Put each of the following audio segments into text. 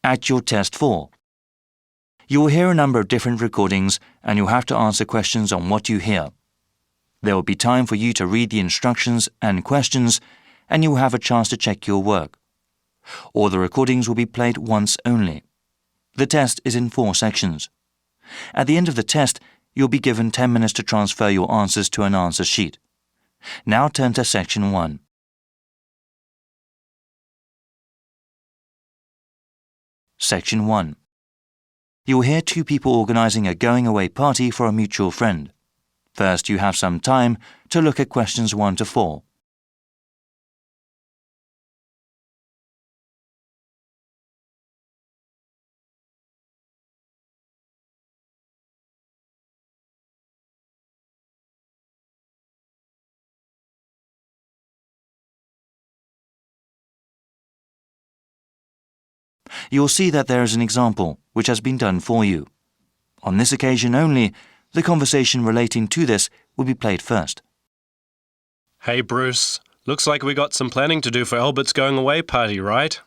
At your test 4. You will hear a number of different recordings and you'll have to answer questions on what you hear. There will be time for you to read the instructions and questions and you will have a chance to check your work. All the recordings will be played once only. The test is in 4 sections. At the end of the test, you'll be given 10 minutes to transfer your answers to an answer sheet. Now turn to Section 1. Section 1. You will hear 2 people organizing a going-away party for a mutual friend. First, you have some time to look at questions 1 to 4. You'll see that there is an example which has been done for you. On this occasion only, the conversation relating to this will be played first. Hey Bruce, looks like we got some planning to do for Albert's going away party, right?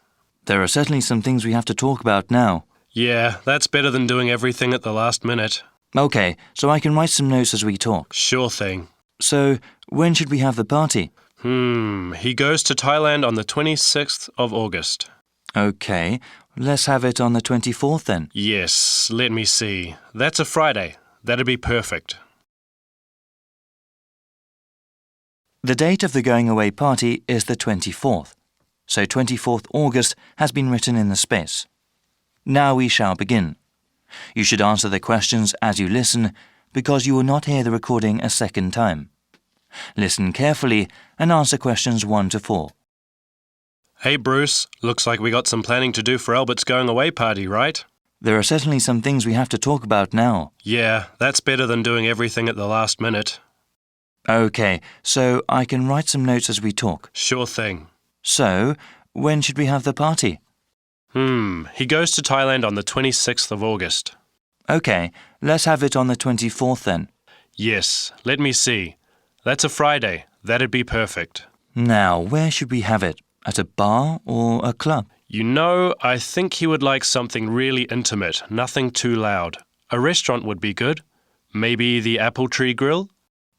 There are certainly some things we have to talk about now. Yeah, that's better than doing everything at the last minute. Okay, so I can write some notes as we talk. Sure thing. So, when should we have the party? He goes to Thailand on the 26th of August. Okay, let's have it on the 24th then. Yes, let me see. That's a Friday. That'd be perfect. The date of the going-away party is the 24th, so 24th August has been written in the space. Now we shall begin. You should answer the questions as you listen because you will not hear the recording a second time. Listen carefully and answer questions 1 to 4. Hey Bruce, looks like we got some planning to do for Albert's going away party, right? There are certainly some things we have to talk about now. Yeah, that's better than doing everything at the last minute. Okay, so I can write some notes as we talk. Sure thing. So, when should we have the party? He goes to Thailand on the 26th of August. Okay, let's have it on the 24th then. Yes, let me see. That's a Friday. That'd be perfect. Now, where should we have it? At a bar or a club? You know, I think he would like something really intimate, nothing too loud. A restaurant would be good. Maybe the Apple Tree Grill?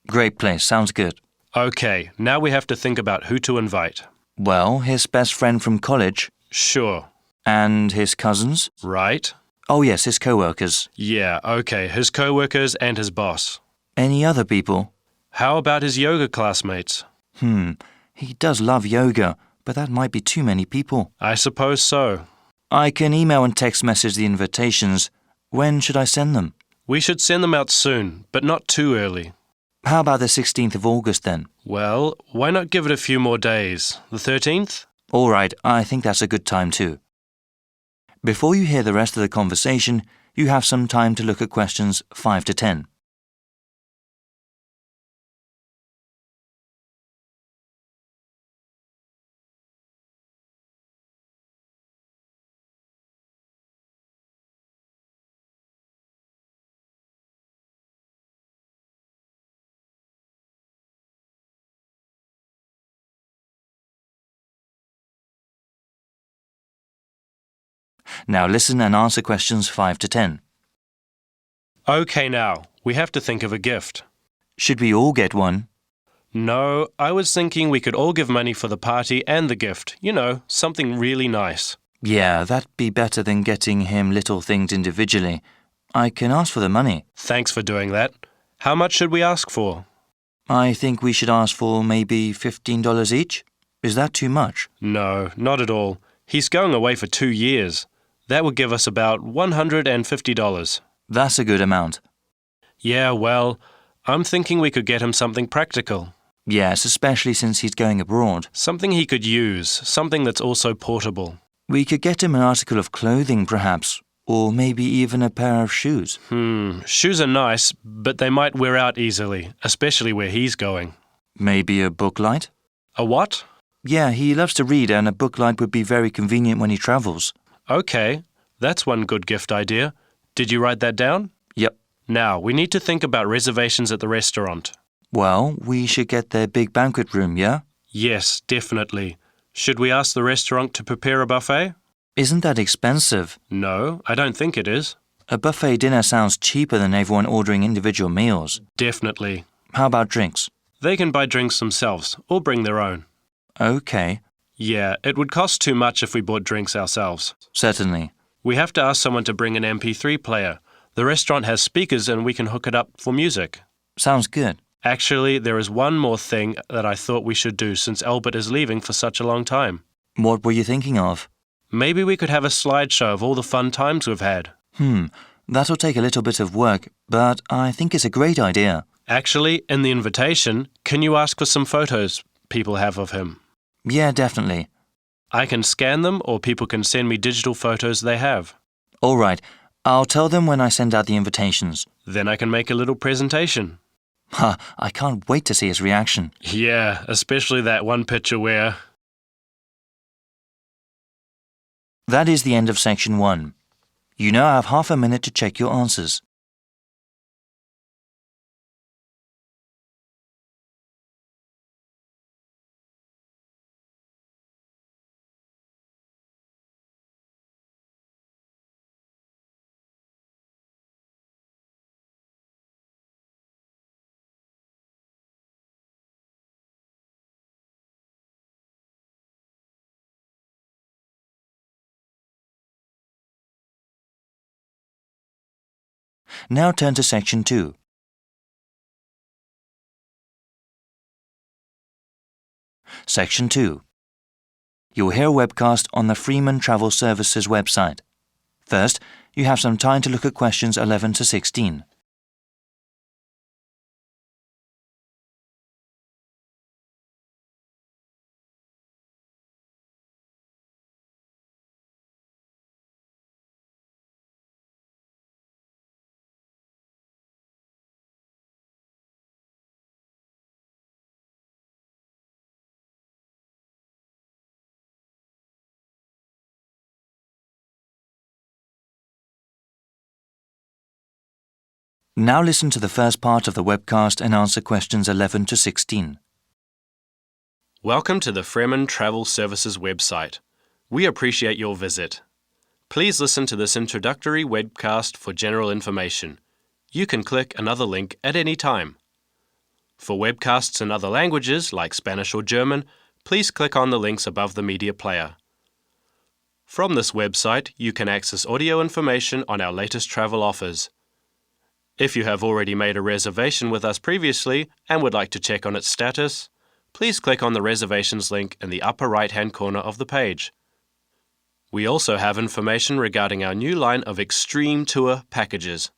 Great place, sounds good. Okay, now we have to think about who to invite. Well, his best friend from college. Sure. And his cousins? Right. Oh yes, his co-workers. Yeah, okay, his co-workers and his boss. Any other people? How about his yoga classmates? He does love yoga, but that might be too many people. I suppose so. I can email and text message the invitations. When should I send them? We should send them out soon, but not too early. How about the 16th of August then? Well, why not give it a few more days? The 13th? All right, I think that's a good time too. Before you hear the rest of the conversation, you have some time to look at questions 5 to 10. Now listen and answer questions 5 to 10. Okay now, we have to think of a gift. Should we all get one? No, I was thinking we could all give money for the party and the gift. You know, something really nice. Yeah, that'd be better than getting him little things individually. I can ask for the money. Thanks for doing that. How much should we ask for? I think we should ask for maybe $15 each. Is that too much? No, not at all. He's going away for 2 years. That would give us about $150. That's a good amount. Yeah, well, I'm thinking we could get him something practical. Yes, especially since he's going abroad. Something he could use, something that's also portable. We could get him an article of clothing, perhaps, or maybe even a pair of shoes. Shoes are nice, but they might wear out easily, especially where he's going. Maybe a book light? A what? Yeah, he loves to read and a book light would be very convenient when he travels. Okay, that's one good gift idea. Did you write that down? Yep. Now, we need to think about reservations at the restaurant. Well, we should get their big banquet room, yeah? Yes, definitely. Should we ask the restaurant to prepare a buffet? Isn't that expensive? No, I don't think it is. A buffet dinner sounds cheaper than everyone ordering individual meals. Definitely. How about drinks? They can buy drinks themselves or bring their own. Okay, Yeah, it would cost too much if we bought drinks ourselves. certainly. We have to ask someone to bring an MP3 player. The restaurant has speakers and we can hook it up for music. Sounds good. Actually, there is one more thing that I thought we should do since Albert is leaving for such a long time. What were you thinking of? Maybe we could have a slideshow of all the fun times we've had. That'll take a little bit of work, but I think it's a great idea. Actually, in the invitation, can you ask for some photos people have of him? Yeah, definitely. I can scan them or people can send me digital photos they have. All right, I'll tell them when I send out the invitations. Then I can make a little presentation. I can't wait to see his reaction. Yeah, especially that one picture where... That is the end of section 1. You now have half a minute to check your answers. Now turn to section 2. Section 2. You'll hear a webcast on the Freeman Travel Services website. First, you have some time to look at questions 11 to 16. Now listen to the first part of the webcast and answer questions 11 to 16. Welcome to the Freeman Travel Services website. We appreciate your visit. Please listen to this introductory webcast for general information. You can click another link at any time. For webcasts in other languages, like Spanish or German, please click on the links above the media player. From this website, you can access audio information on our latest travel offers. If you have already made a reservation with us previously and would like to check on its status, please click on the reservations link in the upper right-hand corner of the page. We also have information regarding our new line of Extreme Tour packages.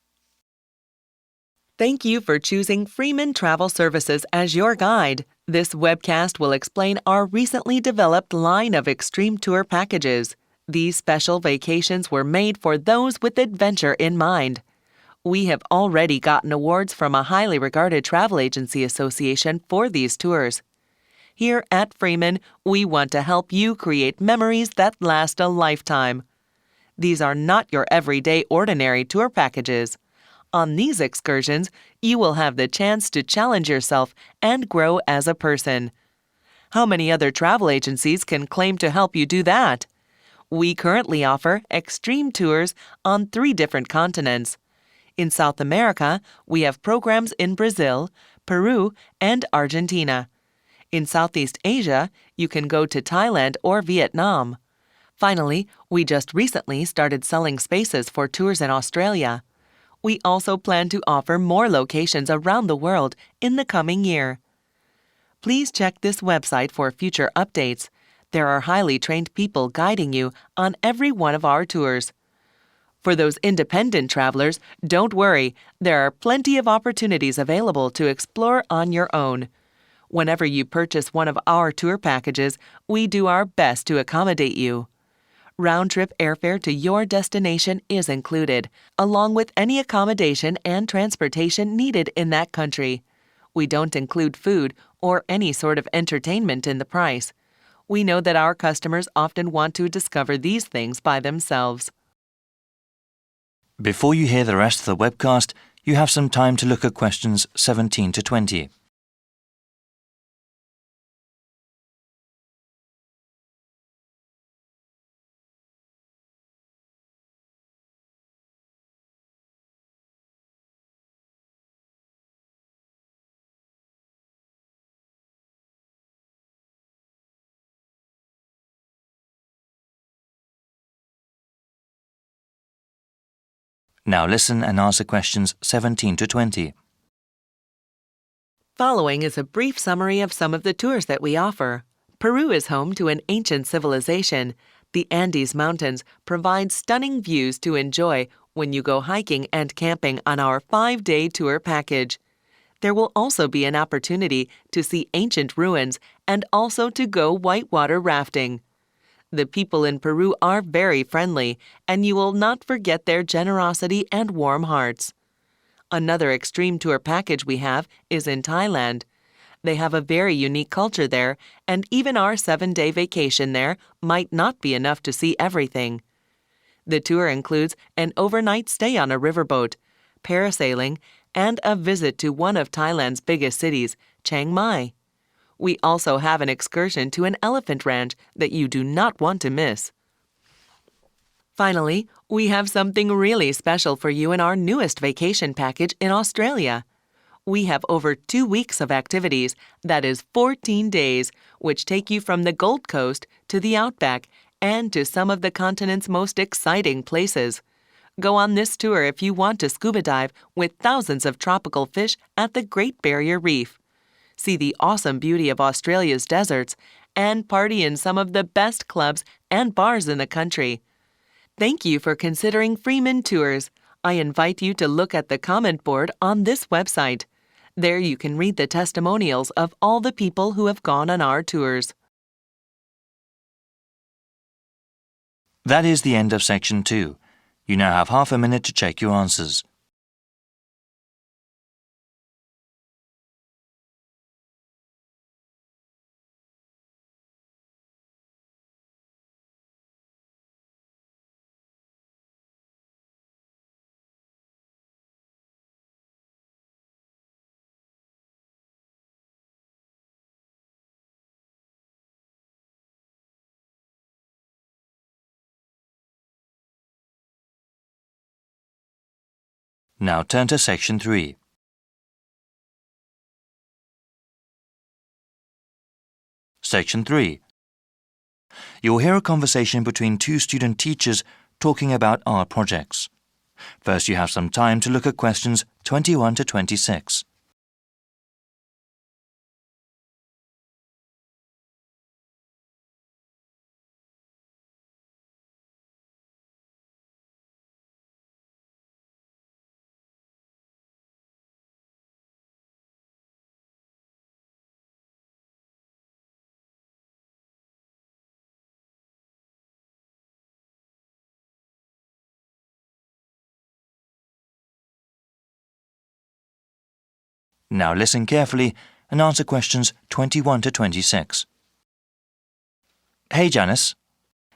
Thank you for choosing Freeman Travel Services as your guide. This webcast will explain our recently developed line of Extreme Tour packages. These special vacations were made for those with adventure in mind. We have already gotten awards from a highly regarded travel agency association for these tours. Here at Freeman, we want to help you create memories that last a lifetime. These are not your everyday ordinary tour packages. On these excursions, you will have the chance to challenge yourself and grow as a person. How many other travel agencies can claim to help you do that? We currently offer extreme tours on 3 different continents. In South America, we have programs in Brazil, Peru, and Argentina. In Southeast Asia, you can go to Thailand or Vietnam. Finally, we just recently started selling spaces for tours in Australia. We also plan to offer more locations around the world in the coming year. Please check this website for future updates. There are highly trained people guiding you on every one of our tours. For those independent travelers, don't worry, there are plenty of opportunities available to explore on your own. Whenever you purchase one of our tour packages, we do our best to accommodate you. Round-trip airfare to your destination is included, along with any accommodation and transportation needed in that country. We don't include food or any sort of entertainment in the price. We know that our customers often want to discover these things by themselves. Before you hear the rest of the webcast, you have some time to look at questions 17 to 20. Now listen and answer questions 17 to 20. Following is a brief summary of some of the tours that we offer. Peru is home to an ancient civilization. The Andes Mountains provide stunning views to enjoy when you go hiking and camping on our 5-day tour package. There will also be an opportunity to see ancient ruins and also to go whitewater rafting. The people in Peru are very friendly, and you will not forget their generosity and warm hearts. Another extreme tour package we have is in Thailand. They have a very unique culture there, and even our 7-day vacation there might not be enough to see everything. The tour includes an overnight stay on a riverboat, parasailing, and a visit to one of Thailand's biggest cities, Chiang Mai. We also have an excursion to an elephant ranch that you do not want to miss. Finally, we have something really special for you in our newest vacation package in Australia. We have over 2 weeks of activities, that is 14 days, which take you from the Gold Coast to the Outback and to some of the continent's most exciting places. Go on this tour if you want to scuba dive with thousands of tropical fish at the Great Barrier Reef. See the awesome beauty of Australia's deserts and party in some of the best clubs and bars in the country. Thank you for considering Freeman Tours. I invite you to look at the comment board on this website. There you can read the testimonials of all the people who have gone on our tours. That is the end of section 2. You now have half a minute to check your answers. Now turn to section 3. Section 3. You'll hear a conversation between 2 student teachers talking about art projects. First, you have some time to look at questions 21 to 26. Now listen carefully and answer questions 21 to 26. Hey, Janice.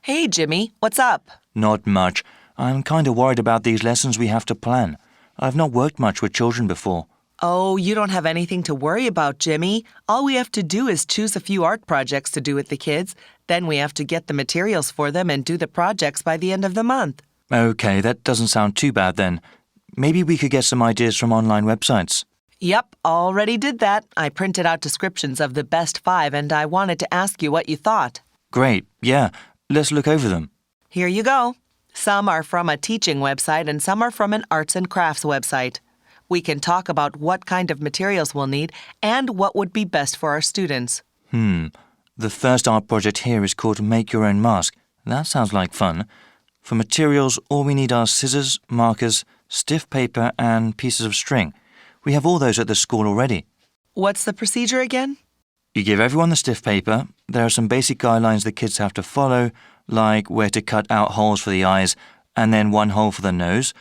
Hey, Jimmy, what's up? Not much. I'm kind of worried about these lessons we have to plan. I've not worked much with children before. Oh, you don't have anything to worry about, Jimmy. All we have to do is choose a few art projects to do with the kids. Then we have to get the materials for them and do the projects by the end of the month. Okay, that doesn't sound too bad then. Maybe we could get some ideas from online websites. Yep, already did that. I printed out descriptions of the best 5 and I wanted to ask you what you thought. Great, yeah. Let's look over them. Here you go. Some are from a teaching website and some are from an arts and crafts website. We can talk about what kind of materials we'll need and what would be best for our students. The first art project here is called Make Your Own Mask. That sounds like fun. For materials, all we need are scissors, markers, stiff paper, and pieces of string. We have all those at the school already. What's the procedure again? You give everyone the stiff paper. There are some basic guidelines the kids have to follow, like where to cut out holes for the eyes and then 1 hole for the nose.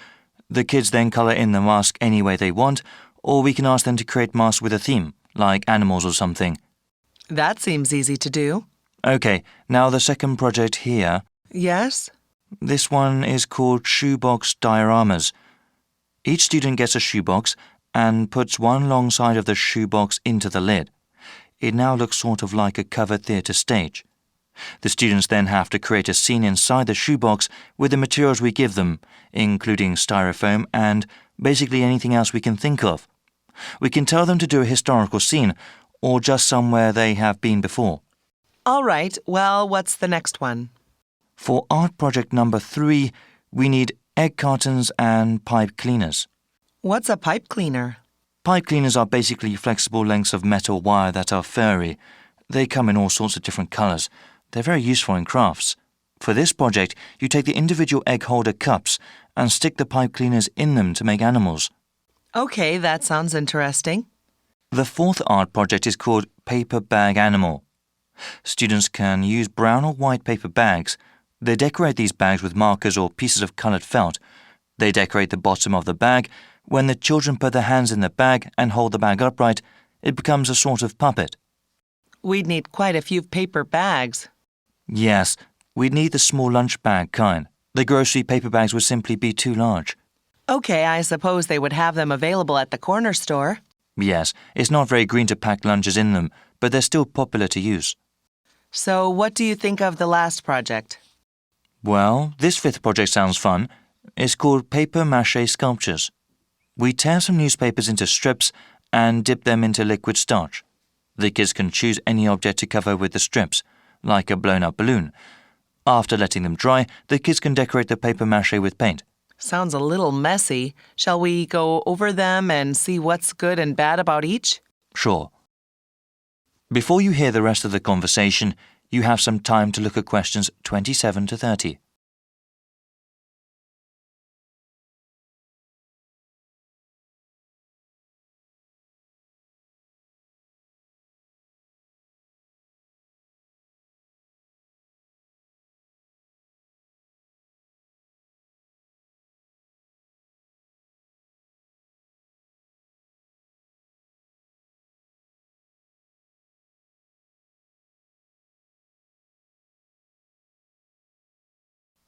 The kids then colour in the mask any way they want, or we can ask them to create masks with a theme, like animals or something. That seems easy to do. Okay, now the second project here. Yes? This one is called Shoebox Dioramas. Each student gets a shoebox and puts one long side of the shoebox into the lid. It now looks sort of like a covered theatre stage. The students then have to create a scene inside the shoebox with the materials we give them, including styrofoam and basically anything else we can think of. We can tell them to do a historical scene or just somewhere they have been before. All right, well, what's the next one? For art project number 3, we need egg cartons and pipe cleaners. What's a pipe cleaner? Pipe cleaners are basically flexible lengths of metal wire that are furry. They come in all sorts of different colors. They're very useful in crafts. For this project, you take the individual egg holder cups and stick the pipe cleaners in them to make animals. Okay, that sounds interesting. The fourth art project is called Paper Bag Animal. Students can use brown or white paper bags. They decorate these bags with markers or pieces of colored felt. They decorate the bottom of the bag. When the children put their hands in the bag and hold the bag upright, it becomes a sort of puppet. We'd need quite a few paper bags. Yes, we'd need the small lunch bag kind. The grocery paper bags would simply be too large. Okay, I suppose they would have them available at the corner store. Yes, it's not very green to pack lunches in them, but they're still popular to use. So, what do you think of the last project? Well, this fifth project sounds fun. It's called Paper Mache Sculptures. We tear some newspapers into strips and dip them into liquid starch. The kids can choose any object to cover with the strips, like a blown-up balloon. After letting them dry, the kids can decorate the paper mache with paint. Sounds a little messy. Shall we go over them and see what's good and bad about each? Sure. Before you hear the rest of the conversation, you have some time to look at questions 27 to 30.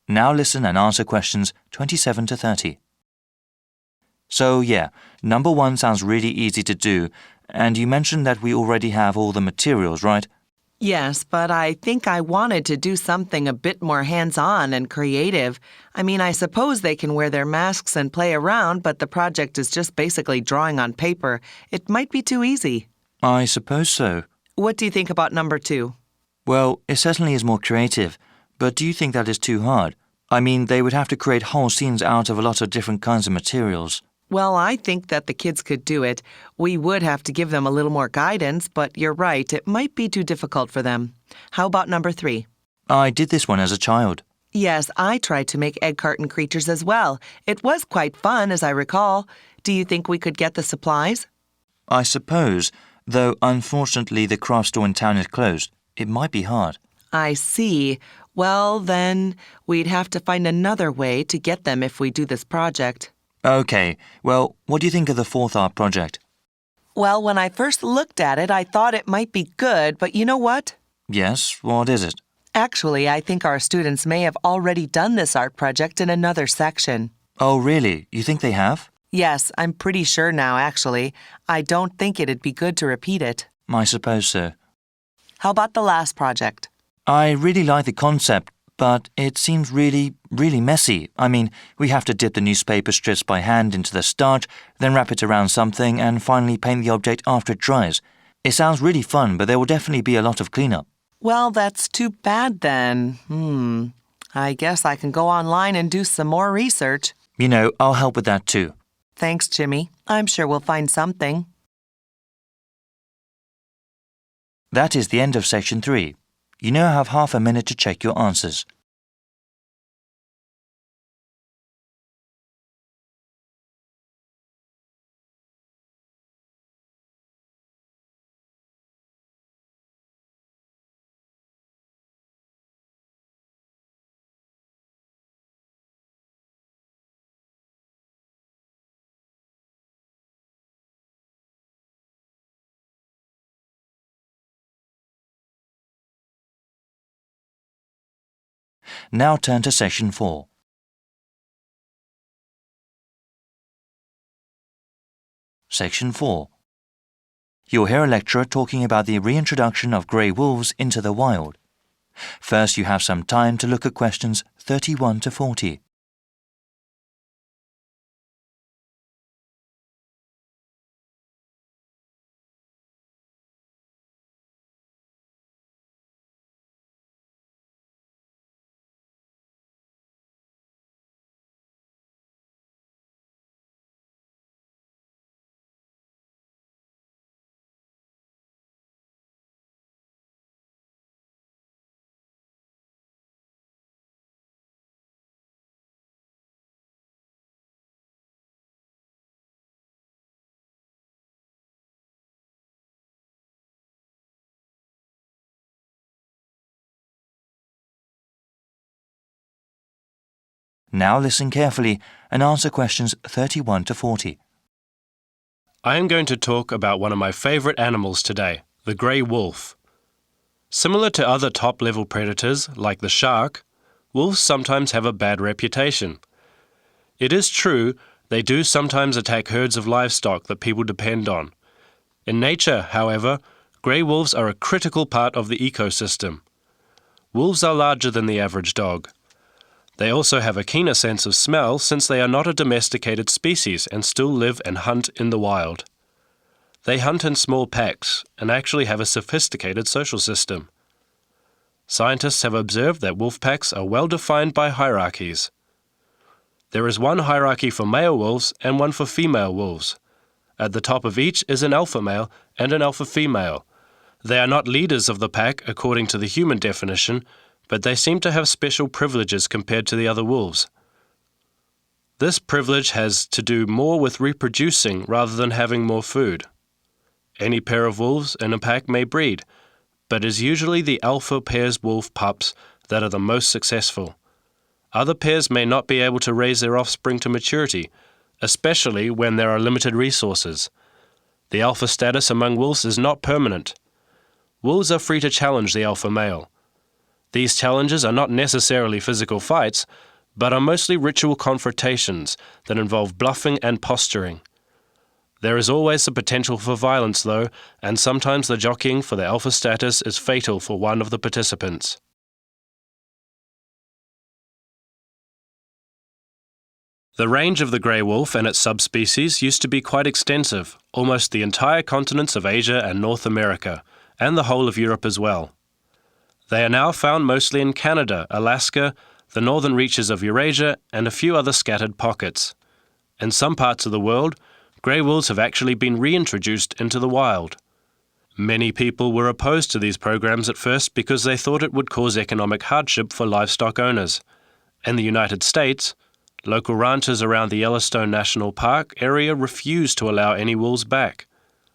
Now listen and answer questions 27 to 30. So yeah, number 1 sounds really easy to do, and you mentioned that we already have all the materials, right? Yes, but I think I wanted to do something a bit more hands-on and creative. I mean, I suppose they can wear their masks and play around, but the project is just basically drawing on paper. It might be too easy. I suppose so. What do you think about number 2? Well, it certainly is more creative, but do you think that is too hard? I mean, they would have to create whole scenes out of a lot of different kinds of materials. Well, I think that the kids could do it. We would have to give them a little more guidance, but you're right, it might be too difficult for them. How about number 3? I did this one as a child. Yes, I tried to make egg carton creatures as well. It was quite fun, as I recall. Do you think we could get the supplies? I suppose, though unfortunately the craft store in town is closed. It might be hard. I see. Well, then, we'd have to find another way to get them if we do this project. Okay, well, what do you think of the fourth art project? Well, when I first looked at it, I thought it might be good, but you know what? Yes, what is it? Actually, I think our students may have already done this art project in another section. Oh, really? You think they have? Yes, I'm pretty sure now, actually. I don't think it'd be good to repeat it. I suppose so. How about the last project? I really like the concept, but it seems really messy. I mean, we have to dip the newspaper strips by hand into the starch, then wrap it around something, and finally paint the object after it dries. It sounds really fun, but there will definitely be a lot of cleanup. Well, that's too bad then. I guess I can go online and do some more research. You know, I'll help with that too. Thanks, Jimmy. I'm sure we'll find something. That is the end of section 3. You now have half a minute to check your answers. Now turn to section 4. Section 4. You'll hear a lecturer talking about the reintroduction of grey wolves into the wild. First, you have some time to look at questions 31 to 40. Now listen carefully and answer questions 31 to 40. I am going to talk about one of my favorite animals today, the grey wolf. Similar to other top-level predators, like the shark, wolves sometimes have a bad reputation. It is true, they do sometimes attack herds of livestock that people depend on. In nature, however, grey wolves are a critical part of the ecosystem. Wolves are larger than the average dog. They also have a keener sense of smell since they are not a domesticated species and still live and hunt in the wild. They hunt in small packs and actually have a sophisticated social system. Scientists have observed that wolf packs are well defined by hierarchies. There is one hierarchy for male wolves and one for female wolves. At the top of each is an alpha male and an alpha female. They are not leaders of the pack according to the human definition, but they seem to have special privileges compared to the other wolves. This privilege has to do more with reproducing rather than having more food. Any pair of wolves in a pack may breed, but it is usually the alpha pair's wolf pups that are the most successful. Other pairs may not be able to raise their offspring to maturity, especially when there are limited resources. The alpha status among wolves is not permanent. Wolves are free to challenge the alpha male. These challenges are not necessarily physical fights, but are mostly ritual confrontations that involve bluffing and posturing. There is always the potential for violence, though, and sometimes the jockeying for the alpha status is fatal for one of the participants. The range of the grey wolf and its subspecies used to be quite extensive, almost the entire continents of Asia and North America, and the whole of Europe as well. They are now found mostly in Canada, Alaska, the northern reaches of Eurasia, and a few other scattered pockets. In some parts of the world, grey wolves have actually been reintroduced into the wild. Many people were opposed to these programs at first because they thought it would cause economic hardship for livestock owners. In the United States, local ranchers around the Yellowstone National Park area refused to allow any wolves back.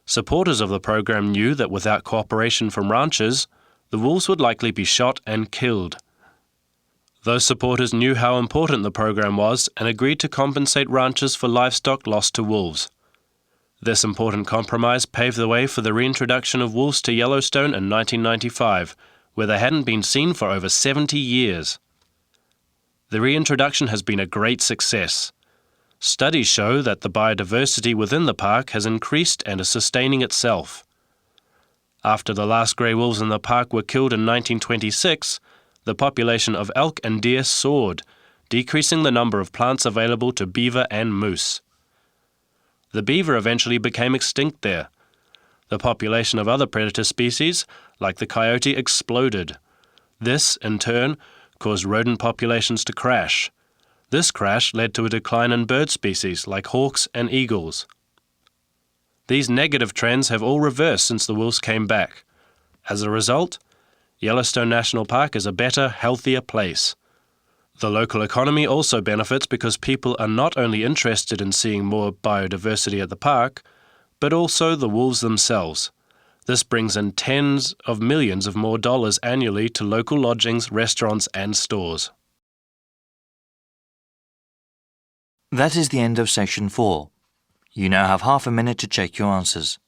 Supporters of the program knew that without cooperation from ranchers, the wolves would likely be shot and killed. Those supporters knew how important the program was and agreed to compensate ranchers for livestock lost to wolves. This important compromise paved the way for the reintroduction of wolves to Yellowstone in 1995, where they hadn't been seen for over 70 years. The reintroduction has been a great success. Studies show that the biodiversity within the park has increased and is sustaining itself. After the last grey wolves in the park were killed in 1926, the population of elk and deer soared, decreasing the number of plants available to beaver and moose. The beaver eventually became extinct there. The population of other predator species, like the coyote, exploded. This, in turn, caused rodent populations to crash. This crash led to a decline in bird species like hawks and eagles. These negative trends have all reversed since the wolves came back. As a result, Yellowstone National Park is a better, healthier place. The local economy also benefits because people are not only interested in seeing more biodiversity at the park, but also the wolves themselves. This brings in tens of millions of more dollars annually to local lodgings, restaurants, and stores. That is the end of section 4. You now have half a minute to check your answers.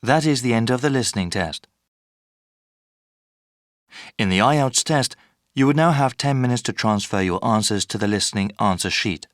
That is the end of the listening test. In the Ielts test, you would now have 10 minutes to transfer your answers to the listening answer sheet.